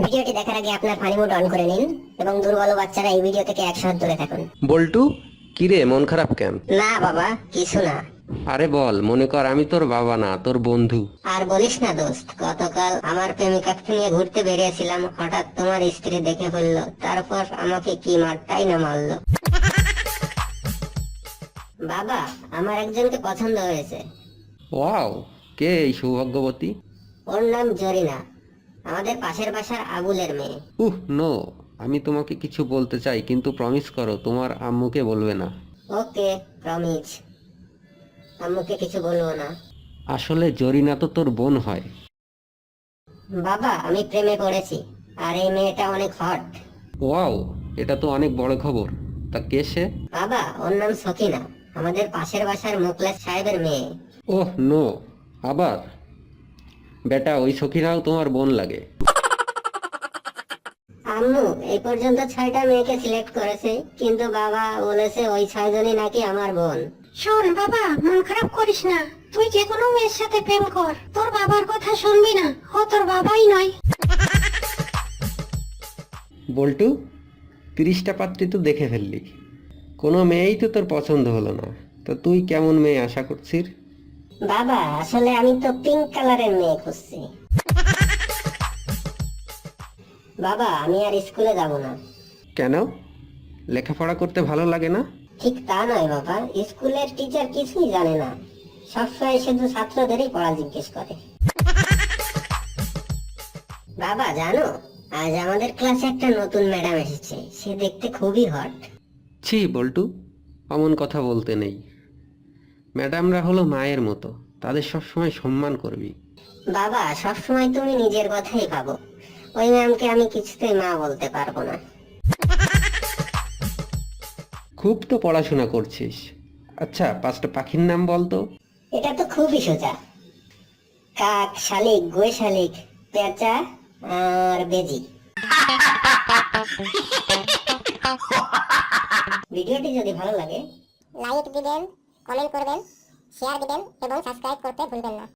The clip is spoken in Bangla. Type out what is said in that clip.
ভিডিওটি দেখার আগে আপনার ফানি মোড অন করে নিন এবং দুর্বল বাচ্চারা এই ভিডিও থেকে 100 হাত দূরে থাকুন। বল্টু, কিরে মন খারাপ কেন? না বাবা, কিছু না। আরে বল, মনে কর আমি তোর বাবা না, তোর বন্ধু। আর বলিস না দোস্ত, গতকাল আমার প্রেমিকাকে নিয়ে ঘুরতে বেরিয়েছিলাম, হঠাৎ তোমার স্ত্রী দেখে ফেললো, তারপর আমাকে কি মারটাই না মারলো। বাবা, আমার একজনকে পছন্দ হয়েছে। ওয়াও, কে এই সৌভাগ্যবতী? ওর নাম জরিনা, আমাদের পাশের বাসার আবুলের মেয়ে। নো, আমি তোমাকে কিছু বলতে চাই, কিন্তু প্রমিস করো তোমার আম্মুকে বলবে না। ওকে, প্রমিস। আম্মুকে কিছু বলবো না। আসলে জরিনা তো তোর বোন হয়। বাবা, আমি প্রেমে পড়েছি, আর এই মেয়েটা অনেক হট। ওয়াও, এটা তো অনেক বড় খবর। তা কে সে? বাবা, ওর নাম সকিনা, আমাদের পাশের বাসার মুখলেস সাহেবের মেয়ে। নো, আবার? বেটা, ওই সখীরাও তোমার বোন লাগে। আম্মু এই পর্যন্ত 6টা মেয়েকে সিলেক্ট করেছে, কিন্তু বাবা বলেছে ওই 6জনই নাকি আমার বোন। শোন বাবা, মন খারাপ করিস না। তুই যে কোনো মেয়ের সাথে প্রেম কর, তোর বাবার কথা শুনবি না। ও তোর বাবাই নয়। বল্টু, 30টা পাত্রী তো দেখে ফেললি, কোনো মেয়েই তো তোর পছন্দ হলো না। তা তুই কেমন মেয়ে আশা করছিস? বাবা, আসলে আমি তো পিঙ্ক কালারের মেয়ে খুঁজছি। বাবা, আমি আর স্কুলে যাব না। কেন? লেখাপড়া করতে ভালো লাগে না? ঠিক তা নয় বাবা, স্কুলের টিচার কিছুই জানে না, সবসময় শুধু ছাত্রদেরই পড়া জিজ্ঞেস করে। বাবা জানো, আজ আমাদের ক্লাসে একটা নতুন ম্যাডাম এসেছে, সে দেখতে খুবই হট। ছি বল্টু, অমন কথা বলতে নেই। ম্যাডামরা হলো মায়ের মতো, তাদের সবসময় সম্মান করবি। বাবা, সবসময় তুমি নিজের কথাই ভাবো, ওই ম্যামকে আমি কিছুতেই মা বলতে পারবো না। খুব তো পড়াশোনা করছিস। আচ্ছা, 5টা পাখির নাম বল তো। এটা তো খুবই সোজা। কাক, শালিক, গুয়ে শালিক, পেঁচা আর বেজি। ভিডিওটি যদি ভালো লাগে লাইক দিবেন, কমেন্ট করবেন, শেয়ার দিবেন এবং সাবস্ক্রাইব করতে ভুলবেন না।